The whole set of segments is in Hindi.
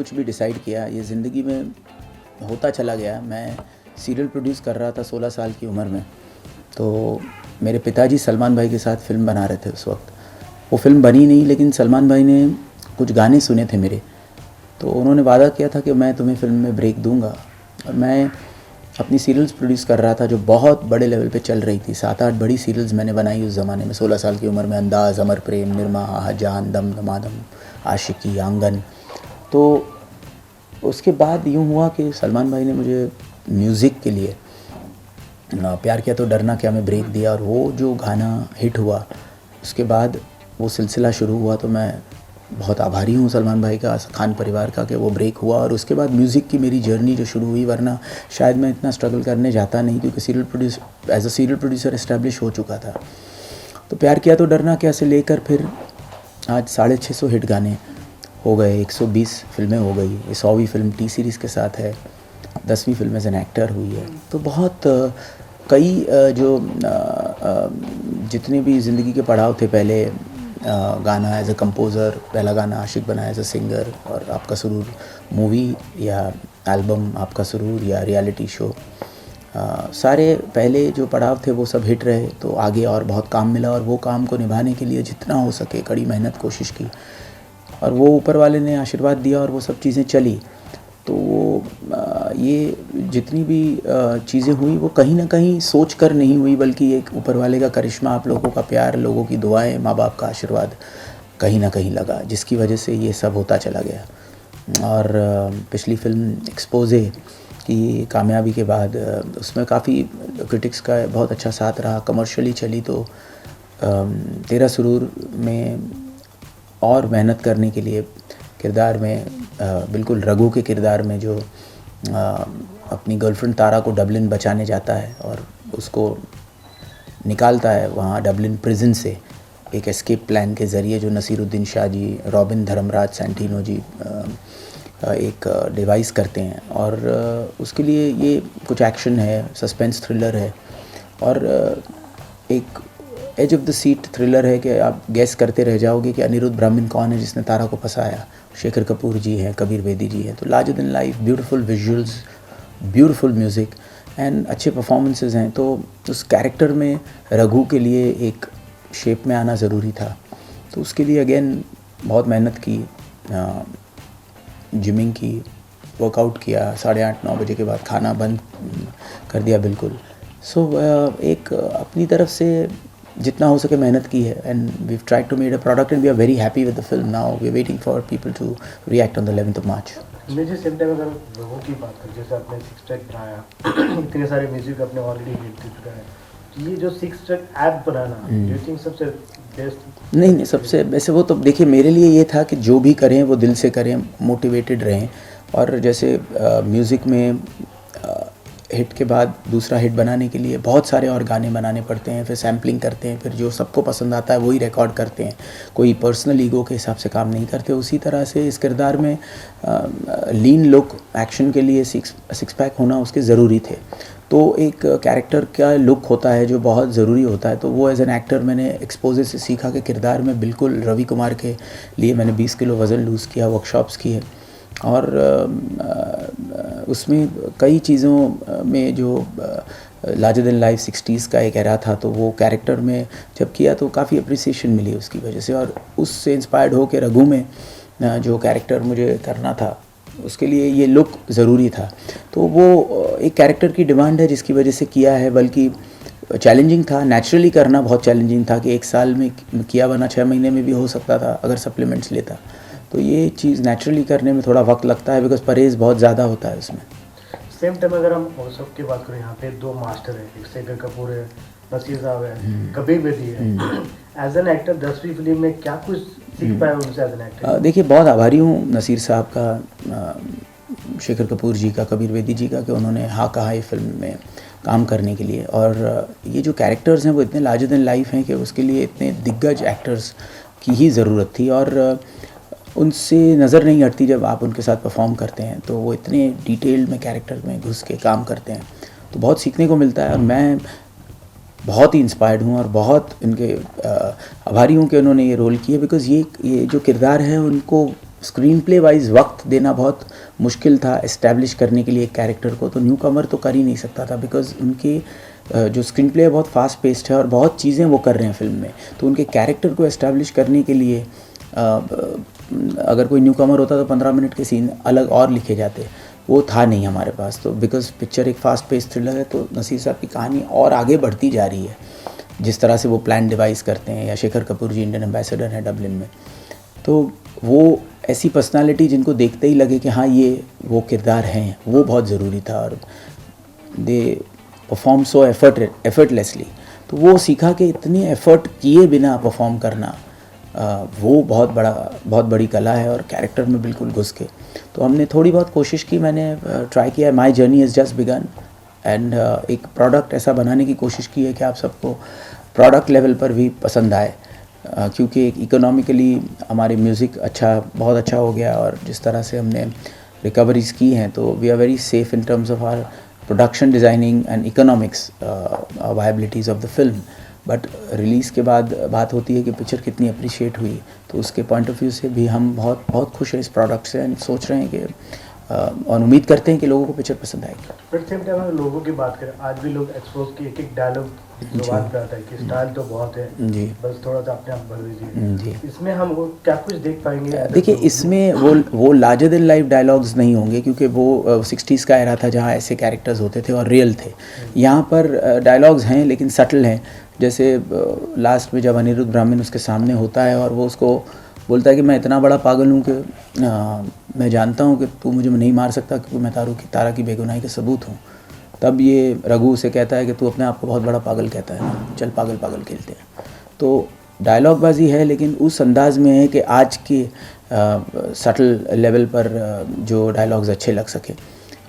कुछ भी डिसाइड किया, ये ज़िंदगी में होता चला गया। मैं सीरियल प्रोड्यूस कर रहा था 16 साल की उम्र में। तो मेरे पिताजी सलमान भाई के साथ फ़िल्म बना रहे थे उस वक्त। वो फ़िल्म बनी नहीं, लेकिन सलमान भाई ने कुछ गाने सुने थे मेरे, तो उन्होंने वादा किया था कि मैं तुम्हें फ़िल्म में ब्रेक दूंगा। और मैं अपनी सीरियल्स प्रोड्यूस कर रहा था जो बहुत बड़े लेवल पे चल रही थी। 7-8 बड़ी सीरियल्स मैंने बनाई उस ज़माने में, 16 साल की उम्र में। अंदाज़, अमर प्रेम, निर्मा, आहा जान, दम दमादम, आशिकी, आंगन। तो उसके बाद यूँ हुआ कि सलमान भाई ने मुझे म्यूज़िक के लिए प्यार किया तो डरना क्या में ब्रेक दिया, और वो जो गाना हिट हुआ उसके बाद वो सिलसिला शुरू हुआ। तो मैं बहुत आभारी हूँ सलमान भाई का, खान परिवार का, कि वो ब्रेक हुआ। और उसके बाद म्यूज़िक की मेरी जर्नी जो शुरू हुई, वरना शायद मैं इतना स्ट्रगल करने जाता नहीं, क्योंकि as a serial producer establish हो चुका था। तो प्यार किया तो डरना क्या से लेकर फिर आज 650 हिट गाने हो गए, 120 फिल्में हो गई। ये 100वीं फिल्म टी सीरीज़ के साथ है, 10वीं फिल्म एज एन एक्टर हुई है। तो बहुत कई जो जितने भी ज़िंदगी के पड़ाव थे, पहले गाना एज अ कंपोज़र, पहला गाना आशिक बना एज अ सिंगर, और आपका सुरूर मूवी या एल्बम आपका सुरूर या रियलिटी शो, सारे पहले जो पड़ाव थे वो सब हिट रहे। तो आगे और बहुत काम मिला, और वो काम को निभाने के लिए जितना हो सके कड़ी मेहनत कोशिश की, और वो ऊपर वाले ने आशीर्वाद दिया और वो सब चीज़ें चली। तो ये जितनी भी चीज़ें हुई वो कहीं ना कहीं सोच कर नहीं हुई, बल्कि एक ऊपर वाले का करिश्मा, आप लोगों का प्यार, लोगों की दुआएं, माँ बाप का आशीर्वाद कहीं ना कहीं लगा, जिसकी वजह से ये सब होता चला गया। और पिछली फिल्म एक्सपोजे की कामयाबी के बाद उसमें काफ़ी क्रिटिक्स का बहुत अच्छा साथ रहा, कमर्शियली चली। तो तेरा सुरूर में और मेहनत करने के लिए किरदार में बिल्कुल रघु के किरदार में जो अपनी गर्लफ्रेंड तारा को डबलिन बचाने जाता है और उसको निकालता है वहाँ डबलिन प्रिजन से एक एस्केप प्लान के ज़रिए, जो नसीरुद्दीन शाह जी, रॉबिन धर्मराज सैंटिनो जी एक डिवाइस करते हैं। और उसके लिए ये कुछ एक्शन है, सस्पेंस थ्रिलर है, और एक edge of the seat thriller है कि आप गैस करते रह जाओगे कि अनिरुद्ध ब्राह्मण कौन है जिसने तारा को फंसाया। शेखर कपूर जी हैं, कबीर बेदी जी हैं। तो larger than life, beautiful visuals, beautiful music and अच्छे परफॉर्मेंसेस हैं। तो उस कैरेक्टर में रघु के लिए एक शेप में आना ज़रूरी था। तो उसके लिए अगेन बहुत मेहनत की, जिमिंग की, वर्कआउट किया। 8:30-9 बजे के बाद खाना बंद कर दिया बिल्कुल। सो एक अपनी तरफ से जितना हो सके मेहनत की है, and we tried to made a product and we are very happy with the film. Now we are waiting for people to react on the 11th of March। मुझे सेम टाइम अगर लोगों की बात करें, जैसे आपने सिक्स ट्रैक बनाया, इतने सारे म्यूजिक आपने ऑलरेडी हिट दे चुका है, तो ये जो six track app banana, do you think सबसे बेस्ट? नहीं, सबसे वैसे वो तो देखिए मेरे लिए ये था कि जो भी करें वो दिल से करें, मोटिवेटेड रहें। और जैसे म्यूज़िक में हिट के बाद दूसरा हिट बनाने के लिए बहुत सारे और गाने बनाने पड़ते हैं, फिर सैम्पलिंग करते हैं, फिर जो सबको पसंद आता है वही रिकॉर्ड करते हैं। कोई पर्सनल ईगो के हिसाब से काम नहीं करते। उसी तरह से इस किरदार में लीन लुक, एक्शन के लिए सिक्स पैक होना उसके ज़रूरी थे। तो एक कैरेक्टर का लुक होता है जो बहुत ज़रूरी होता है। तो वो एज एन एक्टर मैंने एक्सपोजे से सीखा कि किरदार में बिल्कुल रवि कुमार के लिए मैंने 20 किलो वज़न लूज़ किया, वर्कशॉप्स किए। और उसमें कई चीज़ों में जो लार्जर देन लाइफ 60s का एक एरा था, तो वो कैरेक्टर में जब किया तो काफ़ी अप्रिसिएशन मिली उसकी वजह से। और उससे इंस्पायर्ड हो के रघु में जो कैरेक्टर मुझे करना था उसके लिए ये लुक ज़रूरी था। तो वो एक कैरेक्टर की डिमांड है जिसकी वजह से किया है। बल्कि चैलेंजिंग था, नेचुरली करना बहुत चैलेंजिंग था कि 1 साल में किया, वरना 6 महीने में भी हो सकता था अगर सप्लीमेंट्स लेता। तो ये चीज़ नेचुरली करने में थोड़ा वक्त लगता है, बिकॉज परहेज़ बहुत ज़्यादा होता है उसमें। सेम टाइम अगर हम मौसम की बात करें, यहाँ पे 2 मास्टर हैं, एक शेखर कपूर है, नसीर साहब है, कबीर बेदी है। एज एन एक्टर 10वीं फिल्म में क्या कुछ सीख पाए उनसे एज एन एक्टर? देखिए बहुत आभारी हूँ नसीर साहब का, शेखर कपूर जी का, कबीर बेदी जी का, कि उन्होंने हाँ कहा ये फिल्म में काम करने के लिए। और ये जो कैरेक्टर्स हैं वो इतने लार्जर देन लाइफ हैं कि उसके लिए इतने दिग्गज एक्टर्स की ही ज़रूरत थी। और उनसे नज़र नहीं हटती जब आप उनके साथ परफॉर्म करते हैं, तो वो इतने डिटेल्ड में कैरेक्टर में घुस के काम करते हैं, तो बहुत सीखने को मिलता है। और मैं बहुत ही इंस्पायर्ड हूँ और बहुत इनके आभारी हूँ कि उन्होंने ये रोल किया, बिकॉज़ ये जो किरदार है उनको स्क्रीन प्ले वाइज वक्त देना बहुत मुश्किल था इस्टेब्लिश करने के लिए एक कैरेक्टर को, तो न्यू कमर तो कर ही नहीं सकता था बिकॉज उनके जो स्क्रीन प्ले है बहुत फास्ट पेस्ड है और बहुत चीज़ें वो कर रहे हैं फिल्म में, तो उनके कैरेक्टर को इस्टेब्लिश करने के लिए अगर कोई न्यू कमर होता तो 15 मिनट के सीन अलग और लिखे जाते, वो था नहीं हमारे पास। तो बिकॉज पिक्चर एक फास्ट पेस थ्रिलर है तो नसीर साहब की कहानी और आगे बढ़ती जा रही है जिस तरह से वो प्लान डिवाइस करते हैं, या शेखर कपूर जी इंडियन एम्बेसडर हैं डबलिन में, तो वो ऐसी पर्सनालिटी जिनको देखते ही लगे कि हाँ ये वो किरदार हैं, वो बहुत ज़रूरी था और दे परफॉर्म सो एफर्टलेसली। तो वो सीखा कि इतने एफर्ट किए बिना परफॉर्म करना वो बहुत बड़ी कला है और कैरेक्टर में बिल्कुल घुस के। तो हमने थोड़ी बहुत कोशिश की, मैंने ट्राई किया, my journey is just begun and एक प्रोडक्ट ऐसा बनाने की कोशिश की है कि आप सबको प्रोडक्ट लेवल पर भी पसंद आए, क्योंकि इकोनॉमिकली हमारे म्यूज़िक बहुत अच्छा हो गया और जिस तरह से हमने रिकवरीज की हैं तो we are very safe in terms of our production designing and economics viabilities of the film. But release के बाद बात होती है कि पिक्चर कितनी अप्रिशिएट हुई, तो उसके पॉइंट ऑफ व्यू से भी हम बहुत खुश हैं इस प्रोडक्ट से एंड सोच रहे हैं कि और उम्मीद करते हैं कि लोगों को पिक्चर पसंद आएगी। बट सेम टाइम अगर लोगों की बात करें, आज भी लोग एक्सपोज की एक डायलॉग जुबान पे आता है कि स्टाइल तो बहुत है जी, बस थोड़ा सा अपने आप बढ़ दीजिए जी। इसमें हम वो क्या कुछ देख पाएंगे? देखिए इसमें वो लार्जर देन लाइफ डायलॉग्स नहीं होंगे क्योंकि वो 60s का एरा था जहाँ ऐसे कैरेक्टर्स होते थे और रियल थे। यहाँ पर डायलॉग्स हैं लेकिन सटल हैं, जैसे लास्ट में जब अनिरुद्ध ब्राह्मण उसके सामने होता है और वो उसको बोलता है कि मैं इतना बड़ा पागल हूँ कि मैं जानता हूँ कि तू मुझे नहीं मार सकता क्योंकि मैं तारा की बेगुनाही का सबूत हूँ। तब ये रघु उसे कहता है कि तू अपने आप को बहुत बड़ा पागल कहता है ना, चल पागल पागल खेलते हैं। तो डायलॉगबाजी है लेकिन उस अंदाज में है कि आज के सटल लेवल पर जो डायलॉग्स अच्छे लग सके।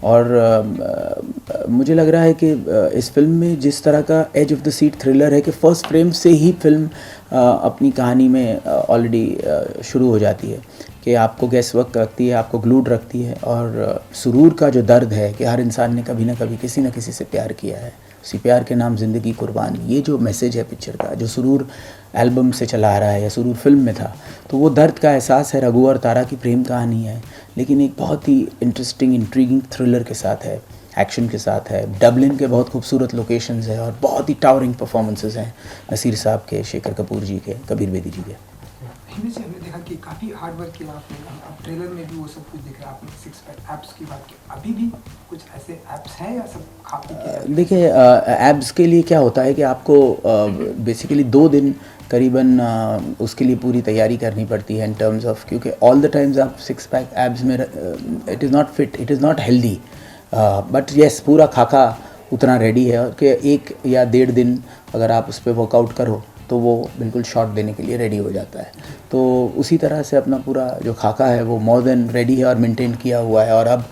और मुझे लग रहा है कि इस फिल्म में जिस तरह का edge of the seat thriller है कि फर्स्ट फ्रेम से ही फिल्म अपनी कहानी में ऑलरेडी शुरू हो जाती है कि आपको गैस वर्क रखती है, आपको ग्लूड रखती है। और सुरूर का जो दर्द है कि हर इंसान ने कभी ना कभी किसी न किसी से प्यार किया है, उसी प्यार के नाम ज़िंदगी कुर्बान, ये जो मैसेज है पिक्चर का, जो सुरूर एल्बम से चला आ रहा है या सुरूर फिल्म में था, तो वो दर्द का एहसास है। रघु और तारा की प्रेम कहानी है लेकिन एक बहुत ही इंटरेस्टिंग इंट्रीगिंग थ्रिलर के साथ है, एक्शन के साथ है। डबलिन के बहुत खूबसूरत लोकेशंस हैं और बहुत ही टावरिंग परफॉर्मेंसेस हैं नसीर साहब के, शेखर कपूर जी के, कबीर बेदी जी के। हिंदी से हमने देखा कि काफ़ी हार्ड वर्क किया आपने, अब ट्रेलर में भी वो सब कुछ दिख रहा है। आपने 6 पैक एप्स की बात की, अभी भी कुछ ऐसे एप्स हैं या सब खा पी के? देखिए एब्स के लिए क्या होता है कि आपको बेसिकली 2 दिन करीबन उसके लिए पूरी तैयारी करनी पड़ती है इन टर्म्स ऑफ, क्योंकि ऑल द टाइम्स आप 6 पैक एब्स में it is not fit, it is not healthy. But yes पूरा खाका उतना रेडी है कि 1 या 1.5 दिन अगर आप उस पर वर्कआउट करो तो वो बिल्कुल शॉट देने के लिए रेडी हो जाता है। तो उसी तरह से अपना पूरा जो खाका है वो मोर देन रेडी है और मेंटेन किया हुआ है। और अब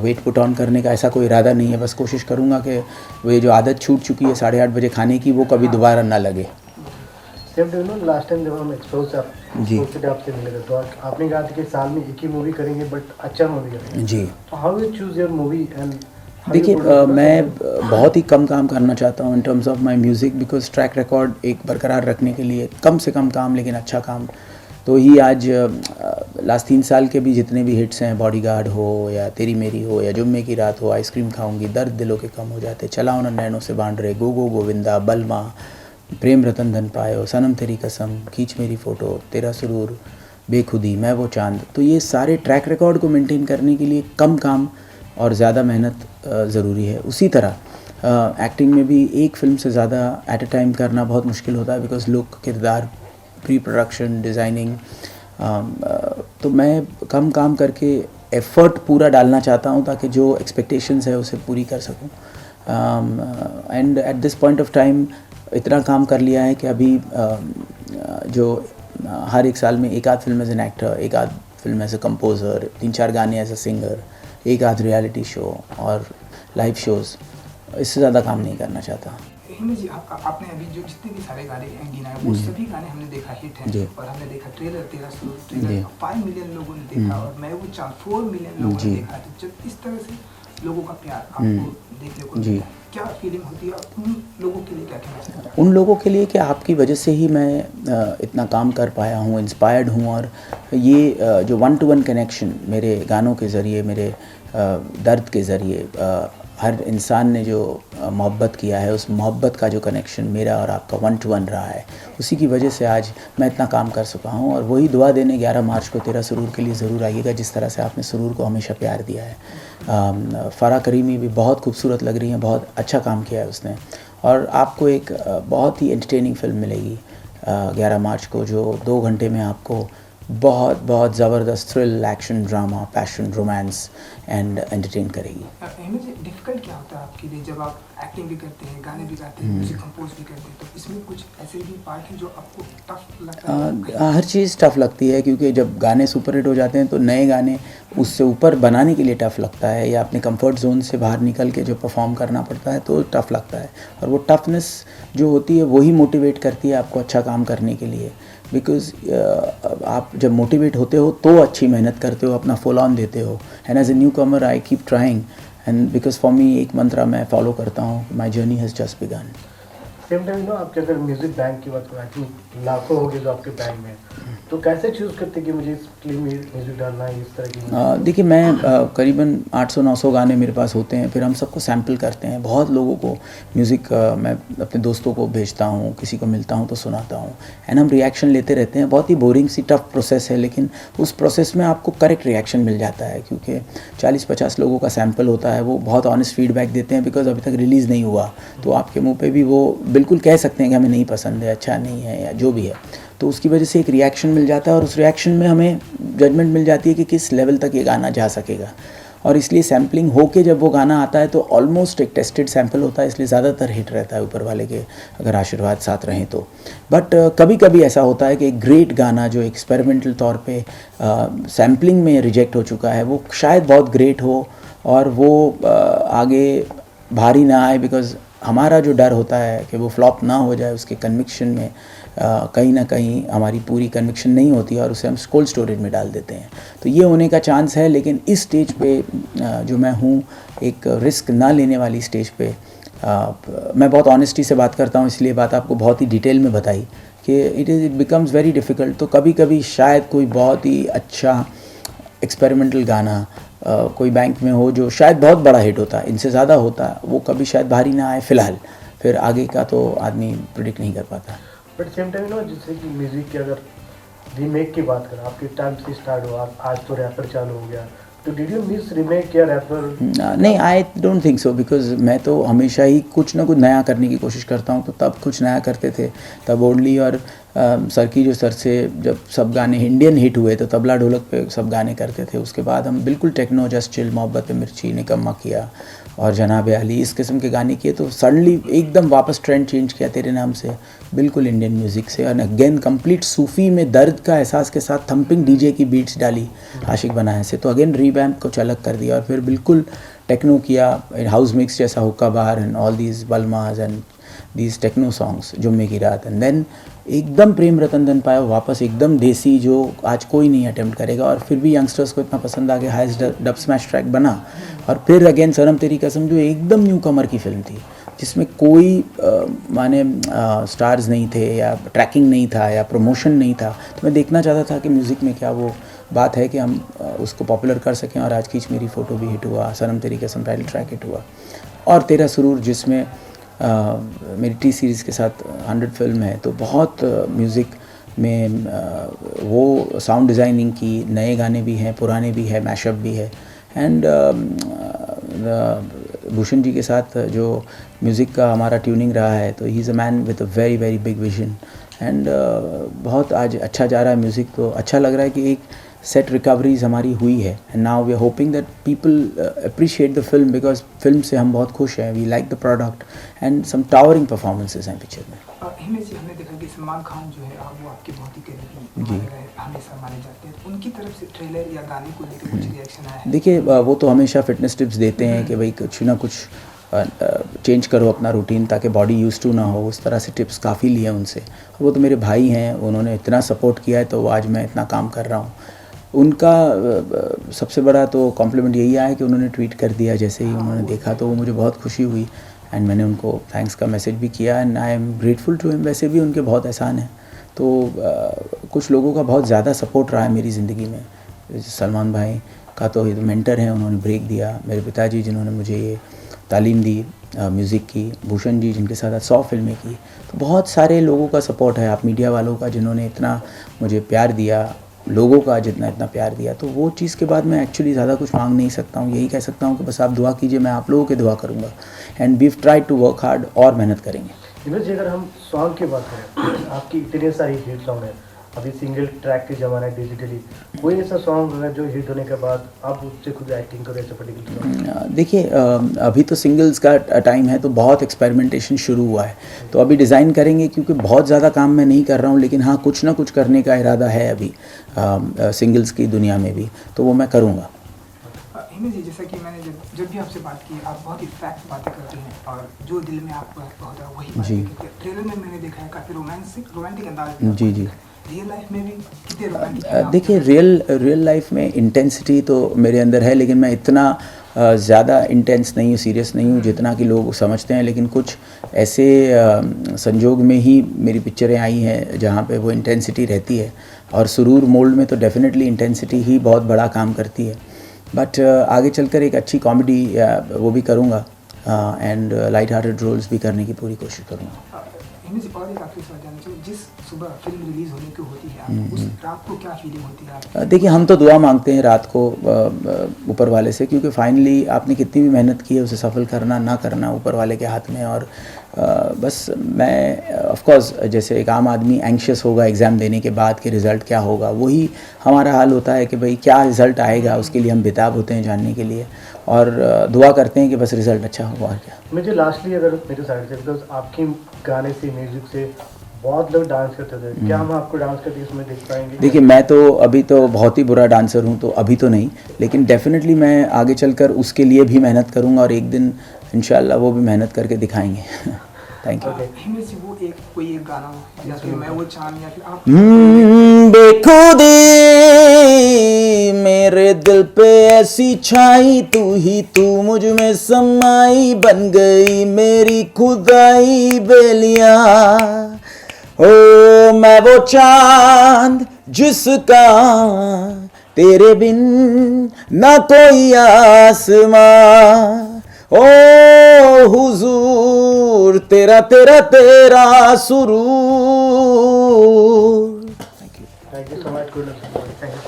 वेट पुट ऑन करने का ऐसा कोई इरादा नहीं है, बस कोशिश करूँगा कि वो जो आदत छूट चुकी है 8:30 बजे खाने की वो कभी दोबारा ना लगे। Same to know last time जब हम एक्सपोज से आपसे मिले थे तो आपने कहा था कि साल में एक ही मूवी करेंगे बट अच्छा मूवी करेंगे जी। तो how you choose your movie? And देखिए मैं बहुत ही कम काम करना चाहता हूँ इन terms of my music, because track record एक बरकरार रखने के लिए कम से कम काम लेकिन अच्छा काम। तो ही आज लास्ट 3 साल के भी जितने भी हिट्स हैं, बॉडीगार्ड हो या तेरी मेरी हो या जुम्मे की रात हो, आइसक्रीम खाऊंगी, दर्द दिलों के कम हो जाते, चलाओ न नैनों से बांध रहे, गो गो गोविंदा, बलमा, प्रेम रतन धन पायो, सनम तेरी कसम, खींच मेरी फ़ोटो, तेरा सुरूर, बेखुदी, मैं वो चांद। तो ये सारे ट्रैक रिकॉर्ड को मेंटेन करने के लिए कम काम और ज़्यादा मेहनत ज़रूरी है। उसी तरह एक्टिंग में भी एक फ़िल्म से ज़्यादा एट अ टाइम करना बहुत मुश्किल होता है, बिकॉज लुक, किरदार, प्री प्रोडक्शन, डिज़ाइनिंग। तो मैं कम काम करके एफ़र्ट पूरा डालना चाहता हूँ ताकि जो एक्सपेक्टेशंस है उसे पूरी कर सकूँ। And at this point of time इतना काम कर लिया है कि अभी जो हर एक साल में एक आध फिल्म एज एन एक्टर, एक आध फिल्म एज ए कंपोज़र, 3-4 गाने एज ए सिंगर, एक आध रियलिटी शो और लाइव शोज़, इससे ज़्यादा काम नहीं करना चाहता। हिमेश जी, आपने अभी जो जितने भी सारे गाने गिनाए वो सभी गाने हमने देखा हिट हैं। और हमने देखा ट्रेलर, तेरा सुरूर ट्रेलर 5 मिलियन लोगों ने देखा और मैं वो 4 मिलियन लोगों ने देखा। तो जब इस तरह से लोगों का प्यार आपको देखने को मिला, क्या फीलिंग होती है और उन लोगों के लिए क्या कहना चाहते हैं? उन लोगों के लिए कि आपकी वजह से ही मैं इतना काम कर पाया हूँ, इंस्पायर्ड हूँ। और ये जो वन टू वन कनेक्शन मेरे गानों के ज़रिए, मेरे दर्द के ज़रिए, हर इंसान ने जो मोहब्बत किया है, उस मोहब्बत का जो कनेक्शन मेरा और आपका वन टू वन रहा है, उसी की वजह से आज मैं इतना काम कर सका हूँ। और वही दुआ देने 11 मार्च को तेरा सुरूर के लिए ज़रूर आइएगा, जिस तरह से आपने सुरूर को हमेशा प्यार दिया है। फ़रा करीमी भी बहुत खूबसूरत लग रही हैं, बहुत अच्छा काम किया है उसने। और आपको एक बहुत ही एंटरटेनिंग फ़िल्म मिलेगी 11 मार्च को, जो 2 घंटे में आपको बहुत बहुत ज़बरदस्त thrill, action, drama, passion, romance and entertain करेगी। अहमद जी, डिफ़िकल्ट क्या होता है आपके लिए जब आप एक्टिंग भी करते हैं, गाने भी गाते हैं, म्यूजिक कंपोज भी करते हैं, तो इसमें कुछ ऐसे भी पार्ट हैं जो आपको टफ लगता है? हर चीज़ टफ़ लगती है, क्योंकि जब गाने सुपर हिट हो जाते हैं तो नए गाने उससे ऊपर बनाने के लिए टफ़ लगता है, या अपने कंफर्ट जोन से बाहर निकल के जो परफॉर्म करना पड़ता है तो टफ़ लगता है। और वो टफनेस जो होती है वही मोटिवेट करती है आपको अच्छा काम करने के लिए। बिकॉज़ आप जब मोटिवेट होते हो तो अच्छी मेहनत करते हो, अपना फुल ऑन देते हो। And as a newcomer I keep trying, and because for me एक मंत्रा मैं फॉलो करता हूँ, my journey has just begun. Same time ना, आपके अगर म्यूजिक बैंक की बात करें, आई थिंक लाखों होंगे जो आपके बैंक में, तो कैसे चूज़ करते कि मुझे इस फिल्म में म्यूजिक डालना है, इस तरह की? देखिए, मैं करीबन 800-900 गाने मेरे पास होते हैं, फिर हम सबको सैम्पल करते हैं। बहुत लोगों को म्यूज़िक मैं अपने दोस्तों को भेजता हूँ, किसी को मिलता हूँ तो सुनाता हूँ, एंड हम रिएक्शन लेते रहते हैं। बहुत ही बोरिंग सी टफ प्रोसेस है, लेकिन उस प्रोसेस में आपको करेक्ट रिएक्शन मिल जाता है, क्योंकि 40-50 लोगों का सैम्पल होता है, वो बहुत ऑनेस्ट फीडबैक देते हैं। बिकॉज अभी तक रिलीज़ नहीं हुआ, तो आपके मुँह पे भी वो बिल्कुल कह सकते हैं कि हमें नहीं पसंद है, अच्छा नहीं है, या जो भी है। तो उसकी वजह से एक रिएक्शन मिल जाता है, और उस रिएक्शन में हमें जजमेंट मिल जाती है कि किस लेवल तक ये गाना जा सकेगा। और इसलिए सैम्पलिंग होके जब वो गाना आता है तो ऑलमोस्ट एक टेस्टेड सैम्पल होता है, इसलिए ज़्यादातर हिट रहता है ऊपर वाले के अगर आशीर्वाद साथ रहें तो। बट कभी कभी ऐसा होता है कि एक ग्रेट गाना जो एक्सपेरिमेंटल तौर पे सैम्पलिंग में रिजेक्ट हो चुका है, वो शायद बहुत ग्रेट हो और वो आगे भारी ना आए। बिकॉज़ हमारा जो डर होता है कि वो फ्लॉप ना हो जाए, उसके कन्विक्शन में कहीं ना कहीं हमारी पूरी कन्विक्शन नहीं होती है और उसे हम कोल्ड स्टोरेज में डाल देते हैं। तो ये होने का चांस है, लेकिन इस स्टेज पे जो मैं हूँ, एक रिस्क ना लेने वाली स्टेज पे मैं बहुत ऑनेस्टी से बात करता हूँ, इसलिए बात आपको बहुत ही डिटेल में बताई कि इट बिकम्स वेरी डिफ़िकल्ट। तो कभी कभी शायद कोई बहुत ही अच्छा एक्सपेरिमेंटल गाना कोई बैंक में हो जो शायद बहुत बड़ा हिट होता है, इनसे ज़्यादा होता, वो कभी शायद भारी ना आए फ़िलहाल। फिर आगे का तो आदमी प्रिडिक्ट नहीं कर पाता। बट सेम टाइम ना, जैसे कि म्यूजिक की अगर रीमेक की बात करें, आपके टाइम से स्टार्ट हुआ, आज तो रैपर चालू हो गया, तो डिड यू मिस रीमेक या रैपर? नहीं, I don't think so, because मैं तो हमेशा ही कुछ ना कुछ नया करने की कोशिश करता हूँ। तो तब कुछ नया करते थे, तब ओनली और सर की जो सर से जब सब गाने इंडियन हिट हुए तो तबला ढोलक पे सब गाने करते थे। उसके बाद हम बिल्कुल टेक्नो, जस्ट चिल, मोहब्बत पे मिर्ची, निकम्मा किया और जनाब अली, इस किस्म के गाने किए। तो सडनली एकदम वापस ट्रेंड चेंज किया तेरे नाम से, बिल्कुल इंडियन म्यूज़िक से, और अगेन कंप्लीट सूफ़ी में दर्द का एहसास के साथ थम्पिंग डीजे की बीट्स डाली आशिक बनाए से। तो अगेन रीवैम्प कुछ अलग कर दिया और फिर बिल्कुल टेक्नो किया, हाउस मिक्स जैसा hookah bar and all these बलमाज एंड दीज टेक्नो सॉन्ग्स, जुम्मे की रात। एंड देन एकदम प्रेम रतन धन पाया, वापस एकदम देसी, जो आज कोई नहीं अटेम्प्ट करेगा। और फिर भी यंगस्टर्स को इतना पसंद आ गया, हाईएस्ट डब स्मैश ट्रैक बना। और फिर अगेन सनम तेरी कसम, जो एकदम न्यू कमर की फिल्म थी, जिसमें कोई माने स्टार्स नहीं थे, या ट्रैकिंग नहीं था, या प्रमोशन नहीं था। तो मैं देखना चाहता था कि म्यूज़िक में क्या वो बात है कि हम उसको पॉपुलर कर सकें। और आज खींच मेरी फ़ोटो भी हिट हुआ, सनम तेरी कसम टाइटल ट्रैक हिट हुआ, और तेरा सुरूर जिसमें मेरी टी सीरीज़ के साथ 100 फिल्म है। तो बहुत म्यूज़िक में वो साउंड डिज़ाइनिंग की, नए गाने भी हैं, पुराने भी है, मैशअप भी है। एंड भूषण जी के साथ जो म्यूज़िक का हमारा ट्यूनिंग रहा है, तो he is a man with a very very big vision. And बहुत आज अच्छा जा रहा है म्यूज़िक। तो अच्छा लग रहा है कि एक सेट रिकवरीज हमारी हुई है, and now we are hoping that people appreciate the film, because film से हम बहुत खुश हैं, we like the product, and some towering performances हैं पिक्चर में। हिमेश जी, हमने देखा कि सलमान खान जो है वो आपके बहुत ही करीबी माने गए, हमेशा माने जाते हैं। उनकी तरफ से ट्रेलर या गाने को लेकर कुछ रिएक्शन आया है? देखिए, वो तो हमेशा फिटनेस टिप्स देते हैं कि भाई कुछ ना कुछ चेंज करो अपना रूटीन, ताकि बॉडी यूज टू ना हो। उस तरह से टिप्स काफ़ी लिए उनसे। वो तो मेरे भाई हैं, उन्होंने इतना सपोर्ट किया है, तो आज मैं इतना काम कर रहा हूँ। उनका सबसे बड़ा तो कॉम्प्लीमेंट यही आया कि उन्होंने ट्वीट कर दिया, जैसे ही उन्होंने देखा तो वो मुझे बहुत खुशी हुई। एंड मैंने उनको थैंक्स का मैसेज भी किया and I am grateful to him. वैसे भी उनके बहुत एहसान है। तो कुछ लोगों का बहुत ज़्यादा सपोर्ट रहा है मेरी ज़िंदगी में। सलमान भाई का तो ये मेंटर हैं, उन्होंने ब्रेक दिया। मेरे पिताजी जिन्होंने मुझे ये तालीम दी म्यूज़िक की, भूषण जी जिनके साथ 100 फिल्में की। तो बहुत सारे लोगों का सपोर्ट है, आप मीडिया वालों का जिन्होंने इतना मुझे प्यार दिया, लोगों का जितना इतना प्यार दिया। तो वो चीज़ के बाद मैं एक्चुअली ज़्यादा कुछ मांग नहीं सकता हूँ। यही कह सकता हूँ कि बस आप दुआ कीजिए, मैं आप लोगों की दुआ करूँगा and we try to work hard और मेहनत करेंगे। हिमेश जी, अगर हम सॉन्ग की बात करें, आपकी इतने सारी हिट सॉन्ग है, अभी सिंगल ट्रैक के ज़माना है डिजिटली, कोई ऐसा सॉन्ग है जो हिट होने के बाद आप उससे खुद एक्टिंग करो ऐसे पर्टिकुलर? देखिए अभी तो सिंगल्स का टाइम है, तो बहुत एक्सपेरिमेंटेशन शुरू हुआ है। तो अभी डिज़ाइन करेंगे, क्योंकि बहुत ज़्यादा काम मैं नहीं कर रहा हूँ, लेकिन हाँ कुछ ना कुछ करने का इरादा है अभी सिंगल्स की दुनिया में भी, तो वो मैं करूँगा। हिमेश जी, जैसा कि मैंने जब भी आपसे बात की, आप बहुत ही फैक्ट बातें करते हैं और जो दिल में आपको होता है वही बातें करते हैं। ट्रेलर में मैंने देखा है काफ़ी रोमांटिक अंदाज में। जी जी। रियल लाइफ में भी कितने रोमांटिक? देखिए रियल लाइफ में इंटेंसिटी तो मेरे अंदर है, लेकिन मैं इतना ज़्यादा इंटेंस नहीं हूँ, सीरियस नहीं हूँ जितना कि लोग समझते हैं। लेकिन कुछ ऐसे संजोग में ही मेरी पिक्चरें आई हैं जहाँ पे वो इंटेंसिटी रहती है, और सुरूर मोल्ड में तो डेफिनेटली इंटेंसिटी ही बहुत बड़ा काम करती है। बट आगे चलकर एक अच्छी कॉमेडी वो भी करूँगा एंड लाइट हार्टेड रोल्स भी करने की पूरी कोशिश करूँगा। हिमेश जी, और एक आखिरी सवाल जानना चाहिए, जिस सुबह फिल्म रिलीज होने की होती है, उस रात को क्या फीलिंग होती है आपकी? देखिए हम तो दुआ मांगते हैं रात को ऊपर वाले से, क्योंकि फाइनली आपने कितनी भी मेहनत की है उसे सफल करना ना करना ऊपर वाले के हाथ में। और बस मैं ऑफ कोर्स जैसे एक आम आदमी एंग्शियस होगा एग्ज़ाम देने के बाद कि रिज़ल्ट क्या होगा, वही हमारा हाल होता है कि भाई क्या रिज़ल्ट आएगा, उसके लिए हम बेताब होते हैं जानने के लिए, और दुआ करते हैं कि बस रिज़ल्ट अच्छा होगा। और क्या मुझे लास्टली अगर मेरे साइड से, बिकॉज आपके गाने से म्यूजिक से बहुत लोग डांस करते थे, क्या हम आपको डांस करते इसमें देख पाएंगे? देखिए मैं तो अभी तो बहुत ही बुरा डांसर हूँ, तो अभी तो नहीं, लेकिन डेफिनेटली मैं आगे चलकर उसके लिए भी मेहनत करूँगा, और एक दिन इंशाल्लाह वो भी मेहनत करके दिखाएंगे। Thank you. हिमेश जी, वो कोई एक गाना हो, या फिर मैं वो चांद, या फिर आप बेखुदी मेरे दिल पे ऐसी छाई, तू मुझ में समाई, बन गई मेरी खुदाई बेलिया। ओ मैं वो चांद जिसका तेरे बिन ना कोई आसमां, ओ हुजूर तेरा तेरा तेरा सुरूर। Thank you so much, good luck, thank you.